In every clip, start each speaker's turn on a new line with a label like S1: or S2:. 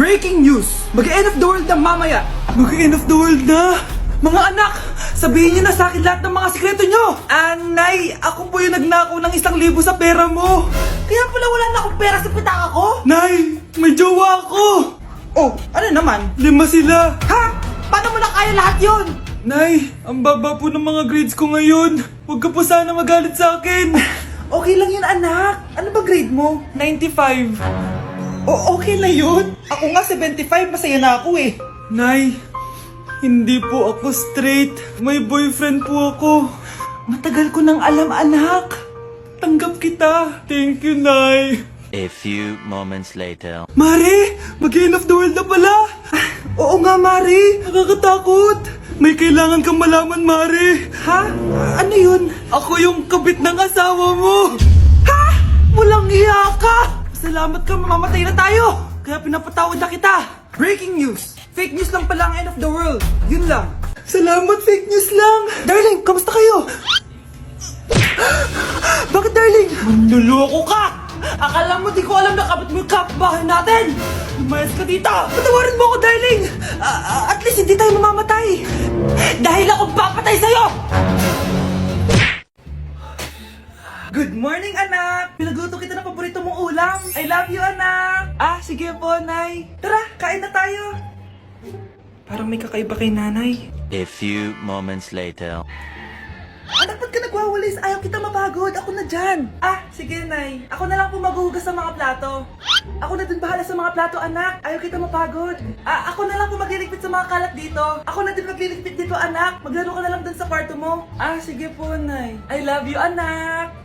S1: Breaking news! Mag-end of the world na mamaya! Mag-end of the world na? Mga anak! Sabihin niyo na sa akin lahat ng mga sikreto niyo! Nay, ako po yung nagnakaw ng 1,000 sa pera mo! Kaya pala wala na akong pera sa pitaka ko? Nay, may jowa ako! Oh, ano naman? 5 sila! Ha? Paano mo na kaya lahat yon? Nay, ang baba po ng mga grades ko ngayon. Huwag ka po sana magalit sa akin. Okay lang yun, anak. Ano ba grade mo? 95. Okay na yun. Ako nga 75, masaya na ako eh. Nay, hindi po ako straight. May boyfriend po ako. Matagal ko nang alam, anak. Tanggap kita. Thank you, Nay.
S2: A few moments later.
S1: Mari, mag-end of the world na pala. Oo nga, Mari. Nakakatakot. May kailangan kang malaman, Mari. Ha? Ano yun? Ako yung kabit ng asawa mo. Ha? Walang iya ka. Salamat ka, mamamatay na tayo. Kaya pinapatawad na kita. Breaking news. Fake news lang pala ang end of the world. Yun lang. Salamat, fake news lang. Darling, kamusta kayo? Bakit, darling? Manluloko ka. Akala mo di ko alam na kapit mo yung kapbahay natin. Lumayas ka dito. Patawarin mo ako, darling. At least hindi tayo mamamatay. Dahil ako papatay sa'yo. Good morning, anak! Pinagluto kita ng paborito mong ulam. I love you, anak! Sige po, Nay. Tara, kain na tayo. Parang may kakaiba kay nanay.
S2: A few moments later.
S1: Anak, ba't ka nagwawalis? Ayaw kita mapagod. Ako na dyan. Sige, Nay. Ako na lang po maghuhugas sa mga plato. Ako na din bahala sa mga plato, anak. Ayaw kita mapagod. Ako na lang po magliligpit sa mga kalat dito. Ako na din magliligpit dito, anak. Maglaro ka na lang dun sa kwarto mo. Sige po, Nay. I love you, anak.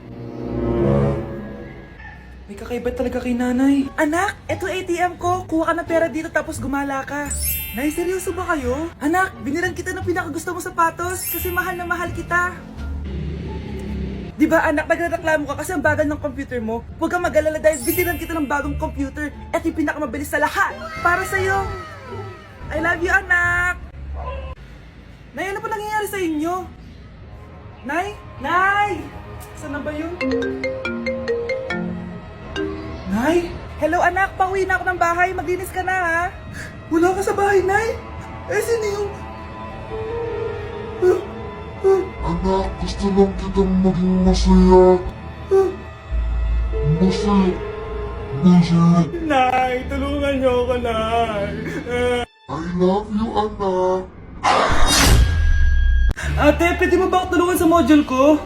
S1: May kakaiba talaga kay nanay. Anak, eto ATM ko. Kuha ka ng pera dito tapos gumala ka. Nay, seryoso ba kayo? Anak, binilan kita ng pinakagusto mong sapatos kasi mahal na mahal kita. Di ba, anak, nagreklamo ka kasi ang bagal ng computer mo? Huwag kang mag-alala dahil binilan kita ng bagong computer at yung pinakamabilis sa lahat. Para sa'yo. I love you, anak. Nay, ano pa nangyayari sa inyo? Nay? Nay! Saan na ba yun? Nay? Hello, anak, pauwi na ako ng bahay. Maglinis ka na, ha? Wala ka sa bahay, Nay? Sino yung...
S3: Anak, gusto lang kitang maging masaya. Masaya.
S1: Nay, tulungan niyo ako, Nay.
S3: I love you, anak.
S1: Ate, pwede mo ba ako tulungan sa module ko?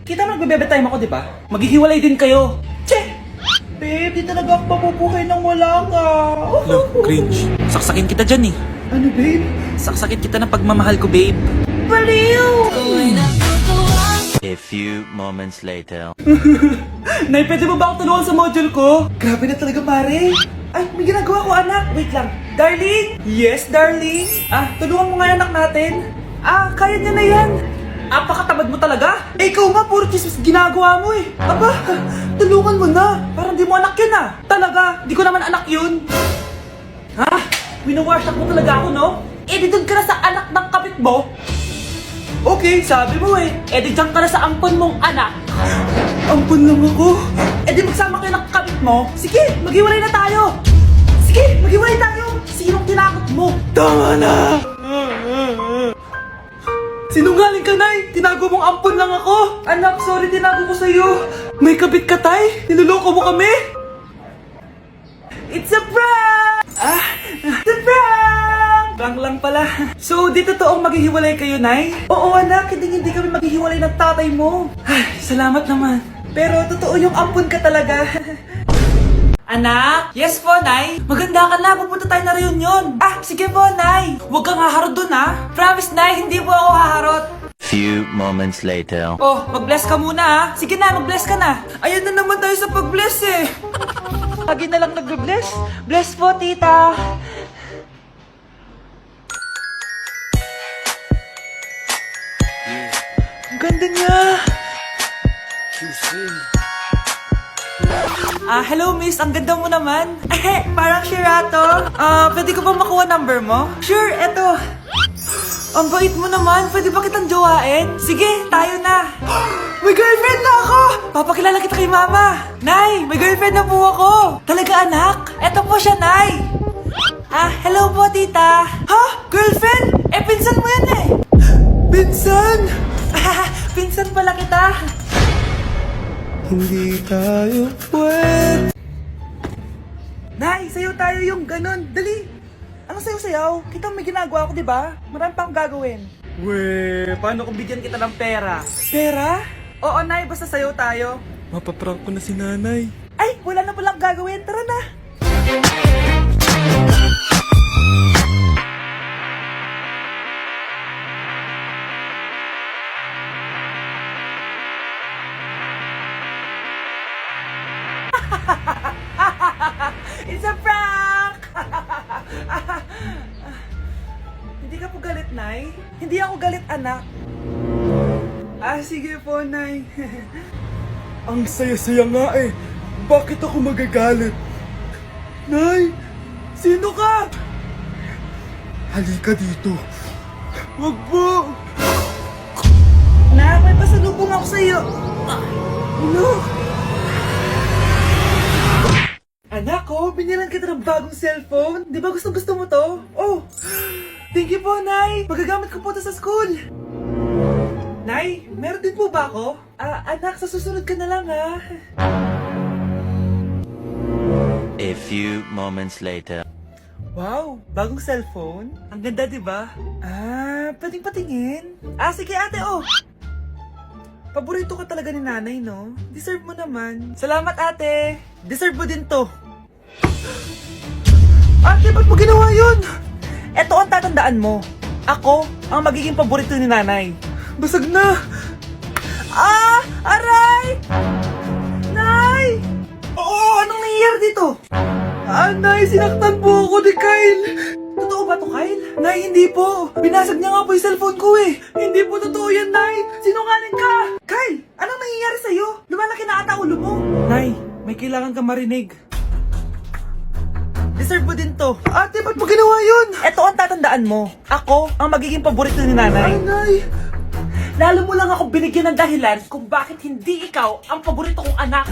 S1: Kita mo nagbebebe time ako, di ba? Maghihiwalay din kayo. Che! Babe, di talaga ako papupuhay nang wala ka.
S4: Cringe. Saksakin kita dyan eh.
S1: Ano, babe?
S4: Saksakin kita ng pagmamahal ko, babe.
S1: Baliw!
S2: A few moments later.
S1: Nay, pwede mo ba ako tulungan sa module ko? Grabe na talaga, pare. Ay, may ginagawa ko, anak. Wait lang. Darling? Yes, darling? Tulungan mo nga yung anak natin. Kaya niya na yan. Apakatamad mo talaga. Ikaw nga, puro chismis ginagawa mo eh. Aba, tulungan mo na. Parang di mo anak yun Talaga, di ko naman anak yun. Winawash up mo talaga ako, no? Di doon ka na sa anak ng kapit mo. Okay, sabi mo eh. Di dyan ka na sa ampon mong anak. Ampon lang ako? Di magsama kayo ng kapit mo. Sige, maghiwalay na tayo. Sige, maghiwalay tayo. Sinong tinakot mo? Tama na! Sinungaling ka, Nay! Tinago mong ampon lang ako! Anak, sorry, tinago ko sa'yo! May kabit ka, Tay? Niloloko mo kami? It's a prank! It's a prank! Prank lang pala. So, di totoong maghihiwalay kayo, Nay? Oo, anak, hindi kami maghihiwalay ng tatay mo. Salamat naman. Pero totoo yung ampon ka talaga. Anak? Yes po, Nay? Maganda ka na, pupunta tayo na reunion. Sige po, Nay. Huwag kang haharot dun, ha? Promise, Nay, hindi po ako haharot.
S2: Few moments later.
S1: Mag-bless ka muna, ha? Sige na, mag-bless ka na. Ayan na naman tayo sa pag-bless, eh. Lagi na lang nag-bless. Bless po, tita. Ang ganda niya. Hello miss, ang ganda mo naman. Parang Shirato. Pwede ko ba makuha number mo? Sure, eto. Ang bait mo naman, pwede ba kitang jowain? Sige, tayo na. May girlfriend na ako! Papakilala kita kay mama. Nay, may girlfriend na po ako. Talaga anak? Eto po siya, Nay. Hello po, tita. Ha? Girlfriend? Pinsan mo yan eh. Pinsan? Pinsan pala kita. Hindi tayo pwede. Nay, sayo tayo yung ganon. Dali. Ano sayo-sayaw? Kita may ginagawa ko, di ba? Marami pa akong gagawin. Weh, paano kung bigyan kita ng pera? Pera? Oo, Nay, basta sayo tayo. Mapaprank ko na si nanay. Ay, wala na palang gagawin. Tara na. It's a prank! Hindi ka po galit, Nay? Hindi ako galit, anak. Sige po, Nay. Ang saya-saya nga eh. Bakit ako magagalit? Nay, sino ka? Halika dito. Wag po. Nak, may pasalubong ako sa'yo. Ano? Anak ko, binilan kita ng bagong cellphone. Di ba gusto mo to? Oh, thank you po, Nay. Magagamit ko po to sa school. Nay, meron din po ba ako? Anak, sa susunod ka na lang, ha?
S2: A few moments later.
S1: Wow, bagong cellphone? Ang ganda, di ba? Pwedeng patingin? Sige ate, oh. Paborito ka talaga ni nanay, no? Deserve mo naman. Salamat, ate. Deserve mo din to. Ate, ba't mo ginawa yun? Eto ang tatandaan mo. Ako ang magiging paborito ni nanay. Basag na! Aray! Nay! Oo, anong nangyayari dito? Nay, sinaktan po ako ni Kyle. Totoo ba to, Kyle? Nay, hindi po. Binasag niya nga po yung cellphone ko eh. Hindi po totoo yan, Nay. Sinungaling ka. Kyle, anong nangyayari sa'yo? Lumalaki na ata ulo mo. Nay, may kailangan kang marinig. Deserve mo din to. Ate, ba't mo ginawa yun? Eto ang tatandaan mo. Ako ang magiging paborito ni nanay. Nay! Lalo mo lang ako binigyan ng dahilan kung bakit hindi ikaw ang paborito kong anak.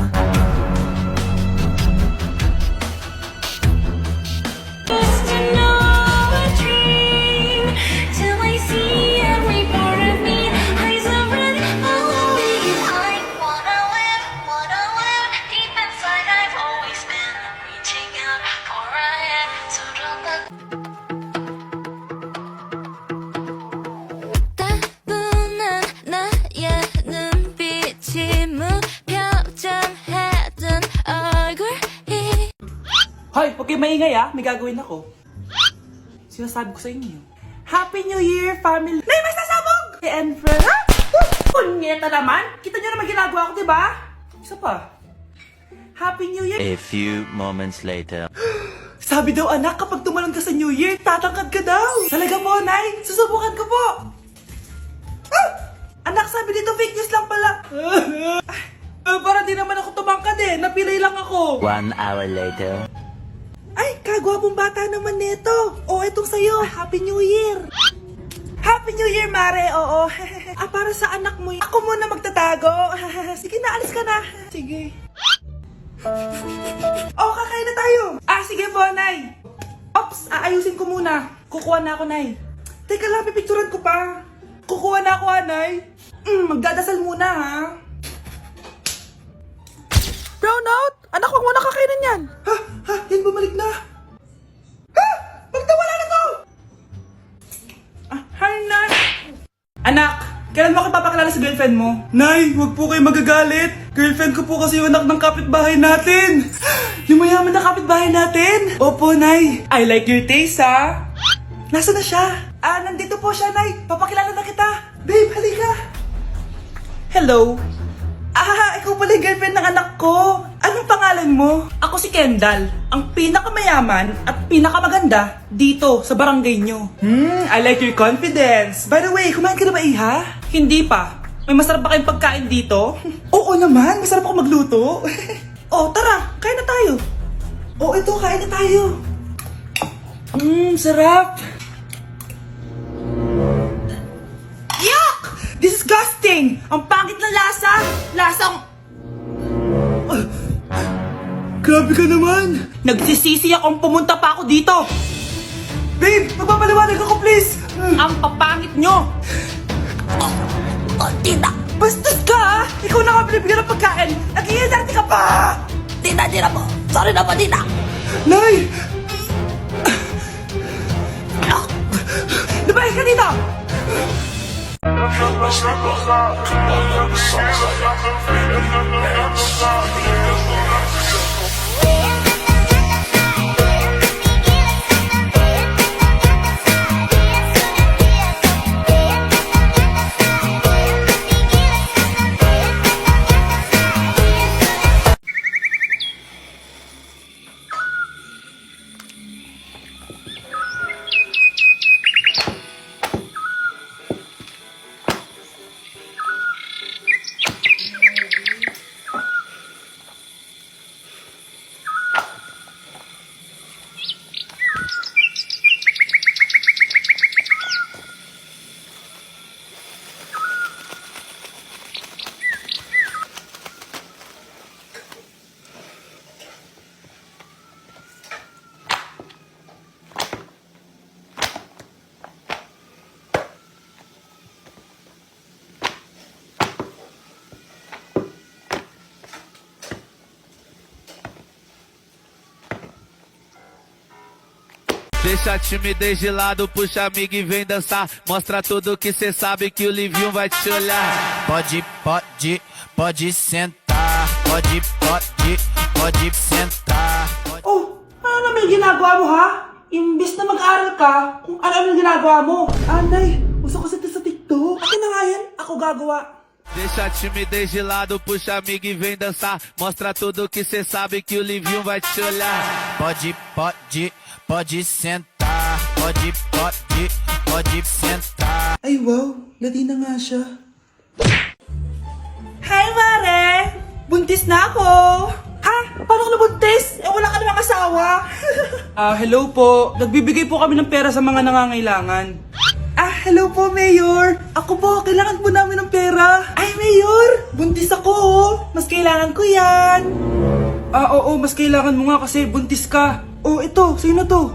S5: Just to know a dream till I see every part of me. Eyes are red, following. I wanna live deep inside. I've always been reaching out for a hand to 따분한 나의 눈빛이 무표정했던 얼굴이.
S1: Hoy, huwag kayo maingay may gagawin ako. Sinasabi ko sa inyo. Happy New Year, family! Nay, may sasabog! And friends, Punyeta naman! Kita nyo naman ginagawa ko, diba? Isa pa. Happy New Year!
S2: A few moments later.
S1: Sabi daw anak, kapag tumalon ka sa New Year, tatangkad ka daw! Talaga po, Nay! Susubukan ko po! Anak, sabi dito fake news lang pala! Para di naman ako tumangkad napilay lang ako!
S2: 1 hour later.
S1: Ay, kagwapong bata naman nito. Etong sa'yo. Happy New Year. Happy New Year, Mare. Oo. Para sa anak mo. Ako muna magtatago. Sige na, alis ka na. Sige. Kakain na tayo. Sige po, Nay. Ops, aayusin ko muna. Kukuha na ako, Nay. Teka lang, pipicturan ko pa. Kukuha na ako, Nay. Magdadasal muna, ha. Brownout! Anak, wag mo nakakainin yan! Yan bumalik na! Bakit nawala na to? Hi, Nay! Anak, kailan mo ako papakilala sa girlfriend mo? Nay, wag po kayo magagalit! Girlfriend ko po kasi yung anak ng kapitbahay natin! Yung mayaman na kapitbahay natin! Opo, Nay! I like your taste, ha? Nasaan na siya? Nandito po siya, Nay! Papakilala na kita! Babe, halika! Hello! Ikaw pala yung girlfriend ng anak ko. Anong pangalan mo? Ako si Kendall, ang pinakamayaman at pinakamaganda dito sa barangay nyo. I like your confidence. By the way, kumain ka na ba, Iha? Hindi pa. May masarap ba kayong pagkain dito? Oo naman, masarap ako magluto. Tara, kain na tayo. Ito, kain na tayo. Sarap. Yuck! Disgusting! Ang pangit ng lasa! Lasang... Grabe ka naman! Nagsisisi akong pumunta pa ako dito! Babe, magpapaliwanag ako please!
S4: Ang papangit nyo!
S1: Tita! Bastos ka ha! Ikaw na nga binibigyan ng pagkain! Nag-iinarte ka pa!
S6: Tita, po. Sorry na po, tita.
S1: Nay! Lumayas ka dito!
S7: Deixa a timidez de lado, puxa amigo e vem dançar. Mostra tudo que cê sabe que o Livinho vai te olhar. Pode sentar. Pode sentar.
S1: Oh, ano naman yung ginagawa mo ha? Imbis na mag-aral ka, kung ano yung ginagawa mo. Anay, uso kasi ito sa TikTok. Akin na nga yan, ako gagawa.
S7: Deixa a timidez de lado, puxa amigo e vem dançar. Mostra tudo que cê sabe que o Livinho vai te olhar. Pode sentar. Pode sentar.
S1: Ay wow, Latina nga siya. Hi Mare! Buntis na ako! Ha? Paano ka nabuntis? Eh wala ka namang asawa! Hello po. Nagbibigay po kami ng pera sa mga nangangailangan. Hello po Mayor! Ako po, kailangan po namin ng pera. Ay Mayor! Buntis ako oh! Mas kailangan ko yan! Oo, mas kailangan mo nga kasi buntis ka. Oh, ito, sino to?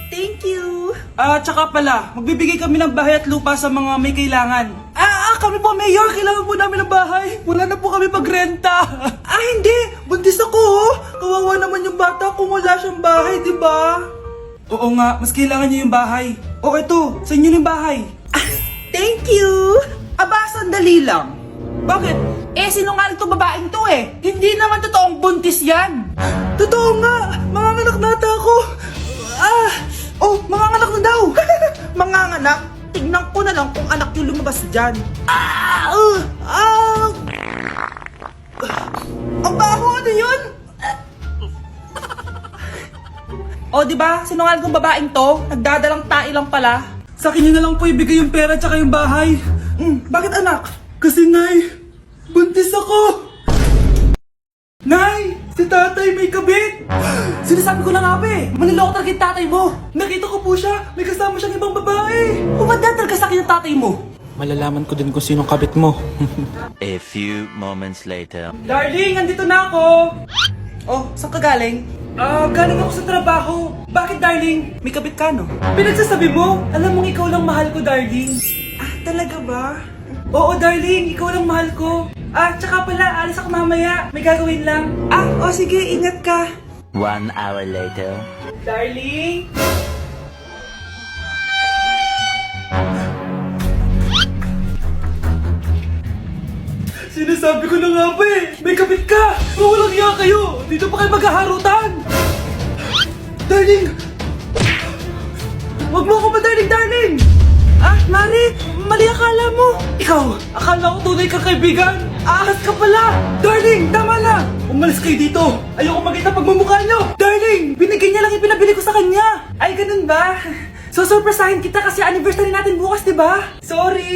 S1: Thank you! Tsaka pala, magbibigay kami ng bahay at lupa sa mga may kailangan. Kami po, Mayor! Kailangan po namin ng bahay! Wala na po kami pagrenta! Hindi! Buntis ako, oh! Kawawa naman yung bata kung wala siyang bahay, di ba? Oo nga, mas kailangan niyo yung bahay. O ito, sa inyo yung bahay. Thank you! Sandali lang. Bakit? Sinungaling to babaeng to eh. Hindi naman totoong buntis yan. Totoo nga! Manganganak nata ako! Manganganak na daw! Manganganak? Tignan ko na lang kung anak yung lumabas dyan. Ang baho, ano yun? Diba? Sinungaling kong babaeng to, nagdadalang tae lang pala. Sa akin na lang po ibigay yung pera tsaka yung bahay. Bakit anak? Kasi Nay, buntis ako! Nay! Si tatay may kabit! Sinasabi ko na nga ba eh! Maniloko talaga yung tatay mo! Nakita ko po siya! May kasama siyang ibang babae! Umanda talaga sa akin yung tatay mo!
S4: Malalaman ko din kung sinong kabit mo.
S2: A few moments later.
S1: Darling, andito na ako! Saan ka galing? Galing ako sa trabaho. Bakit, darling? May kabit ka, no? Pinagsasabi mo? Alam mong ikaw lang mahal ko, darling. Talaga ba? Oo, darling. Ikaw lang mahal ko. Tsaka pala, alis ako mamaya. May gagawin lang. Sige. Ingat ka.
S2: 1 hour later.
S1: Darling? Sinasabi ko na nga ba eh! May kabit ka! Walang iya kayo! Dito pa kayo maghaharutan! Darling! Huwag mo ako ma-darling, darling! Mari! Mali akala mo! Ikaw! Akala ko tunay kang kaibigan! Ahas ka pala! Darling! Tama na! Umalis kayo dito! Ayoko makita pagmumukha nyo! Darling! Binigay niya lang yung pinabili ko sa kanya! Ay, ganun ba? So, surpresahin kita kasi anniversary natin bukas, diba? Sorry!